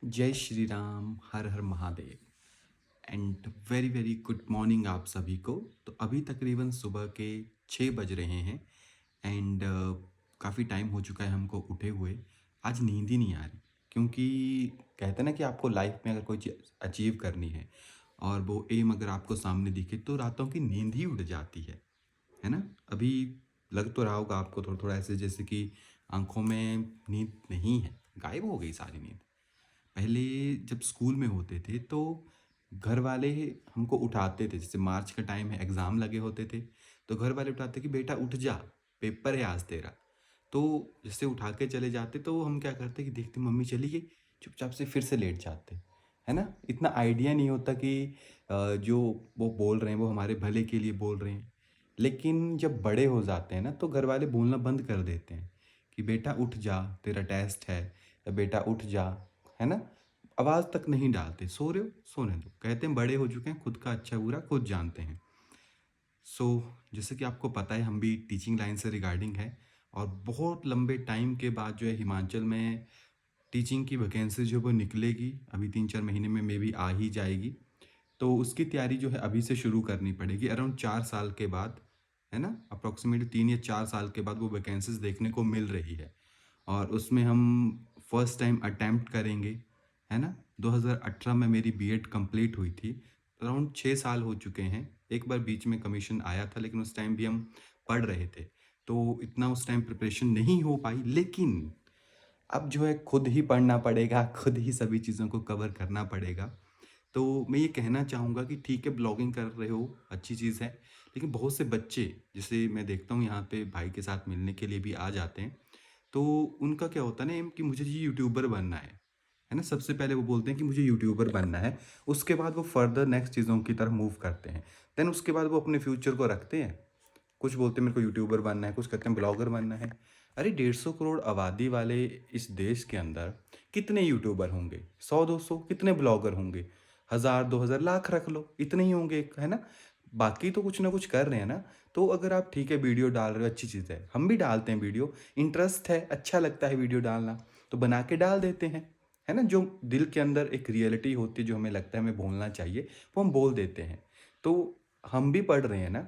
जय श्री राम, हर हर Mahadev and very very good morning आप सभी को। तो अभी तकरीबन सुबह के 6 बज रहे हैं एंड काफ़ी टाइम हो चुका है हमको उठे हुए। आज नींद ही नहीं आ रही क्योंकि कहते हैं ना कि आपको लाइफ में अगर कोई चीज़ अचीव करनी है और वो एम अगर आपको सामने दिखे तो रातों की नींद ही उड़ जाती है ना? अभी लग तो रहा होगा आपको थोड़ा-थोड़ा ऐसे जैसे कि आँखों में नींद नहीं है, गायब हो गई सारी नींद। पहले जब स्कूल में होते थे तो घर वाले हमको उठाते थे, जैसे मार्च का टाइम है, एग्ज़ाम लगे होते थे, तो घर वाले उठाते कि बेटा उठ जा, पेपर है आज तेरा। तो जैसे उठा के चले जाते तो हम क्या करते कि देखते मम्मी चली गई, चुपचाप से फिर से लेट जाते, है ना? इतना आइडिया नहीं होता कि जो वो बोल रहे हैं वो हमारे भले के लिए बोल रहे हैं। लेकिन जब बड़े हो जाते हैं ना तो घर वाले बोलना बंद कर देते हैं कि बेटा उठ जा, तेरा टेस्ट है, या बेटा उठ जा, है ना? आवाज़ तक नहीं डालते, सो रहे हो? सोने दो। कहते हैं बड़े हो चुके हैं, खुद का अच्छा-बुरा खुद जानते हैं। सो जैसे कि आपको पता है हम भी टीचिंग लाइन से रिगार्डिंग है और बहुत लंबे टाइम के बाद जो है हिमाचल में टीचिंग की वैकेंसी जो है वो निकलेगी। अभी 3-4 महीने में मेबी आ ही जाएगी। तो उसकी तैयारी जो है अभी से शुरू करनी पड़ेगी अराउंड 4 साल के बाद, है ना? अप्रॉक्सिमेटली 3 या 4 साल के बाद वो वैकेंसीज़ देखने को मिल रही है। और उसमें हम फर्स्ट टाइम अटेम्प्ट करेंगे, है ना? 2018 में मेरी बीएड कंप्लीट हुई थी, अराउंड 6 साल हो चुके हैं। एक बार बीच में कमीशन आया था लेकिन उस टाइम भी हम पढ़ रहे थे, तो इतना उस टाइम प्रिपरेशन नहीं हो पाई। लेकिन अब जो है खुद ही पढ़ना पड़ेगा, खुद ही सभी चीज़ों को कवर करना पड़ेगा। तो मैं ये कहना चाहूँगा कि ठीक है ब्लॉगिंग कर रहे हो, अच्छी चीज़ है, लेकिन बहुत से बच्चे, जैसे मैं देखता हूँ यहाँ पे भाई के साथ मिलने के लिए भी आ जाते हैं, तो उनका क्या होता है ना एम कि मुझे जी यूट्यूबर बनना है ना? सबसे पहले वो बोलते हैं कि मुझे यूट्यूबर बनना है, उसके बाद वो फर्दर नेक्स्ट चीज़ों की तरफ मूव करते हैं। देन उसके बाद वो अपने फ्यूचर को रखते हैं। कुछ बोलते हैं मेरे को यूट्यूबर बनना है, कुछ कहते हैं ब्लॉगर बनना है। अरे 150 करोड़ आबादी वाले इस देश के अंदर कितने यूट्यूबर होंगे? 100-200 कितने ब्लॉगर होंगे? 1000, 2000 लाख रख लो, इतने ही होंगे, है ना? बाकी तो कुछ ना कुछ कर रहे हैं ना। तो अगर आप ठीक है वीडियो डाल रहे हो अच्छी चीज़ है, हम भी डालते हैं वीडियो, इंटरेस्ट है, अच्छा लगता है वीडियो डालना, तो बना के डाल देते हैं, है ना? जो दिल के अंदर एक रियलिटी होती है जो हमें लगता है हमें बोलना चाहिए, वो हम बोल देते हैं। तो हम भी पढ़ रहे हैं ना।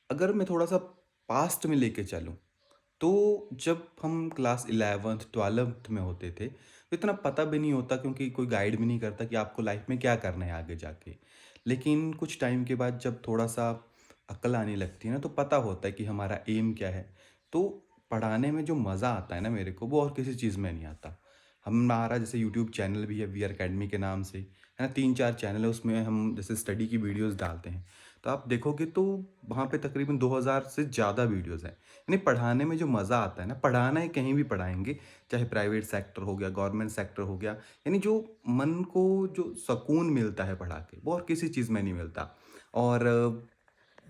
अगर मैं थोड़ा-सा पास्ट में लेके चलूँ, तो जब हम क्लास 11th 12th में होते थे, तो इतना पता भी नहीं होता क्योंकि कोई गाइड भी नहीं करता कि आपको लाइफ में क्या करना है आगे जाके। लेकिन कुछ टाइम के बाद जब थोड़ा-सा अक्ल आने लगती है ना, तो पता होता है कि हमारा एम क्या है। तो पढ़ाने में जो मज़ा आता है ना मेरे को, वो और किसी चीज़ में नहीं आता। हमारा जैसे यूट्यूब चैनल भी है वी आर अकेडमी के नाम से, है ना? 3-4 चैनल है, उसमें हम जैसे स्टडी की वीडियोज़ डालते हैं। तो आप देखोगे तो वहाँ पे तकरीबन 2000 से ज़्यादा वीडियोज़ हैं। यानी पढ़ाने में जो मज़ा आता है ना, पढ़ाना है कहीं भी पढ़ाएँगे, चाहे प्राइवेट सेक्टर हो गया, गवर्नमेंट सेक्टर हो गया, यानी जो मन को जो सुकून मिलता है पढ़ा के, वो और किसी चीज़ में नहीं मिलता। और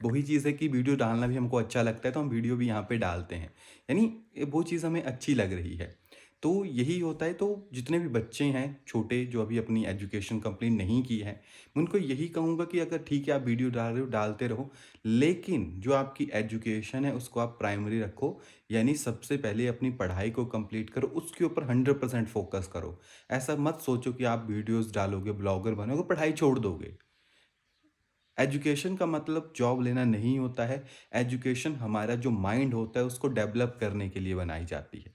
वही चीज़ है कि वीडियो डालना भी हमको अच्छा लगता है, तो हम वीडियो भी यहाँ पे डालते हैं। यानी वो चीज़ हमें अच्छी लग रही है। तो यही होता है, तो जितने भी बच्चे हैं छोटे जो अभी अपनी एजुकेशन कंप्लीट नहीं की है, मैं उनको यही कहूँगा कि अगर ठीक है आप वीडियो डाल रहे हो, डालते रहो, लेकिन जो आपकी एजुकेशन है उसको आप प्राइमरी रखो। यानी सबसे पहले अपनी पढ़ाई को कंप्लीट करो, उसके ऊपर 100% फ़ोकस करो। ऐसा मत सोचो कि आप वीडियोज़ डालोगे, ब्लॉगर बनोगे, पढ़ाई छोड़ दोगे। एजुकेशन का मतलब जॉब लेना नहीं होता है। एजुकेशन हमारा जो माइंड होता है उसको डेवलप करने के लिए बनाई जाती है।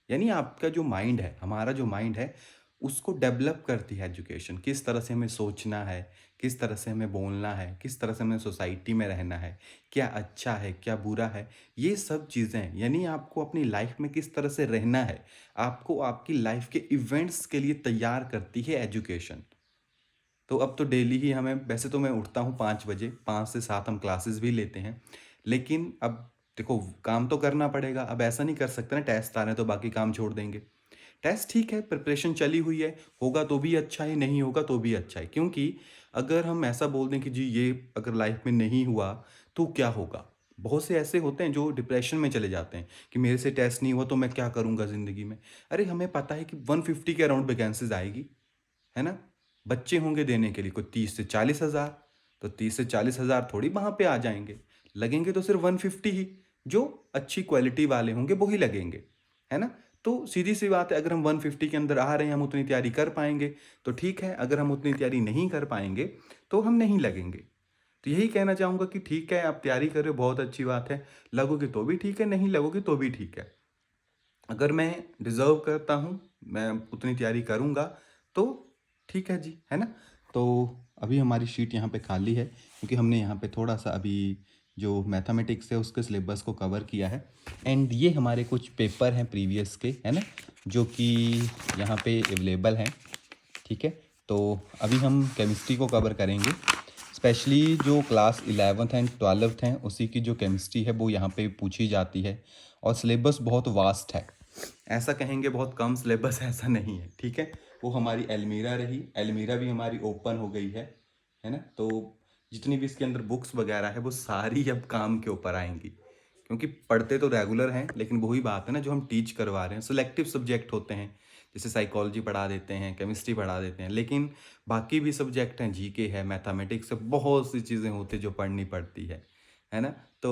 यानी आपका जो माइंड है, हमारा जो माइंड है, उसको डेवलप करती है एजुकेशन। किस तरह से हमें सोचना है, किस तरह से हमें बोलना है, किस तरह से हमें सोसाइटी में रहना है, क्या अच्छा है, क्या बुरा है, ये सब चीज़ें यानी आपको अपनी लाइफ में किस तरह से रहना है, आपको आपकी लाइफ के इवेंट्स के लिए तैयार करती है एजुकेशन। तो अब तो डेली ही हमें, वैसे तो मैं उठता हूँ 5 बजे, 5 से 7 हम क्लासेस भी लेते हैं। लेकिन अब देखो काम तो करना पड़ेगा, अब ऐसा नहीं कर सकते ना टेस्ट आ रहे हैं तो बाकी काम छोड़ देंगे। टेस्ट ठीक है, प्रिपरेशन चली हुई है, होगा तो भी अच्छा है, नहीं होगा तो भी अच्छा है। क्योंकि अगर हम ऐसा बोल दें कि जी ये अगर लाइफ में नहीं हुआ, तो क्या होगा? बहुत से ऐसे होते हैं जो डिप्रेशन में चले जाते हैं कि मेरे से टेस्ट नहीं हुआ तो मैं क्या करूँगा ज़िंदगी में? अरे हमें पता है कि 150 के अराउंड वैकेंसीज़ आएगी। है ना? बच्चे होंगे देने के लिए कोई 30 से 40 हज़ार, तो 30 से 40 हज़ार थोड़ी वहाँ पे आ जाएँगे। लगेंगे तो सिर्फ़ 150 ही, जो अच्छी क्वालिटी वाले होंगे वो ही लगेंगे, है ना? तो सीधी-सी बात है, अगर हम 150 के अंदर आ रहे हैं, हम उतनी तैयारी कर पाएँगे, तो ठीक है, अगर हम उतनी तैयारी नहीं कर पाएँगे, तो हम नहीं लगेंगे। तो यही कहना चाहूँगा कि ठीक है, आप तैयारी कर रहे हो, बहुत अच्छी बात है, लगोगे तो भी ठीक है, नहीं लगोगे तो भी ठीक है। अगर मैं डिज़र्व करता हूँ, मैं उतनी तैयारी करूँगा, तो ठीक है जी, है ना? तो अभी हमारी शीट यहाँ पे खाली है, क्योंकि हमने यहाँ पे थोड़ा-सा अभी जो मैथमेटिक्स है उसके सिलेबस को कवर किया है। एंड ये हमारे कुछ पेपर हैं प्रीवियस के, है ना? जो कि यहाँ पे अवेलेबल हैं, ठीक है? तो अभी हम केमिस्ट्री को कवर करेंगे। स्पेशली जो क्लास 11th एंड 12th हैं, उसी की जो केमिस्ट्री है वो यहाँ पे पूछी जाती है, और सिलेबस बहुत वास्ट है। ऐसा कहेंगे बहुत कम सिलेबस, ऐसा नहीं है, ठीक है? वो हमारी एल्मीरा रही, एल्मीरा भी हमारी ओपन हो गई है ना? तो जितनी भी इसके अंदर बुक्स वगैरह है वो सारी अब काम के ऊपर आएँगी। क्योंकि पढ़ते तो रेगुलर हैं, लेकिन वही बात है ना, जो हम टीच करवा रहे हैं, सिलेक्टिव सब्जेक्ट होते हैं। जैसे साइकोलॉजी पढ़ा देते हैं, केमिस्ट्री पढ़ा देते हैं, लेकिन बाकी भी सब्जेक्ट हैं, जीके है, मैथमेटिक्स है, बहुत सी चीज़ें होती हैं जो पढ़नी पड़ती है ना? तो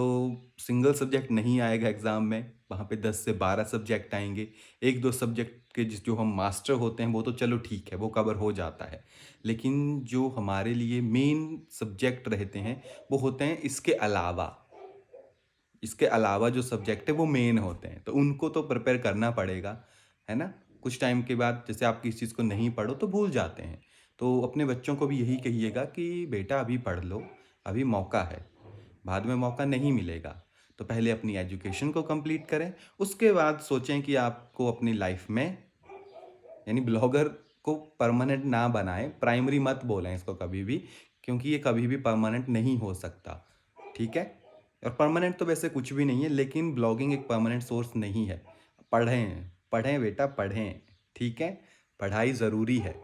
सिंगल सब्जेक्ट नहीं आएगा एग्ज़ाम में, वहाँ पे 10 से 12 सब्जेक्ट आएँगे। 1-2 सब्जेक्ट के जो हम मास्टर होते हैं वो तो चलो ठीक है, वो कवर हो जाता है। लेकिन जो हमारे लिए मेन सब्जेक्ट रहते हैं, वो होते हैं इसके अलावा जो सब्जेक्ट है वो मेन होते हैं, तो उनको तो प्रिपेयर करना पड़ेगा, है ना? कुछ टाइम के बाद जैसे आप किसी चीज़ को नहीं पढ़ो तो भूल जाते हैं। तो अपने बच्चों को भी यही कहिएगा कि बेटा अभी पढ़ लो, अभी मौका है, बाद में मौका नहीं मिलेगा। तो पहले अपनी एजुकेशन को कंप्लीट करें, उसके बाद सोचें कि आपको अपनी लाइफ में, यानी ब्लॉगर को परमानेंट ना बनाएँ, प्राइमरी मत बोलें इसको कभी भी, क्योंकि ये कभी भी परमानेंट नहीं हो सकता, ठीक है? और परमानेंट तो वैसे कुछ भी नहीं है, लेकिन ब्लॉगिंग एक परमानेंट सोर्स नहीं है। पढ़ें, पढ़ें बेटा पढ़ें, ठीक है? पढ़ाई ज़रूरी है।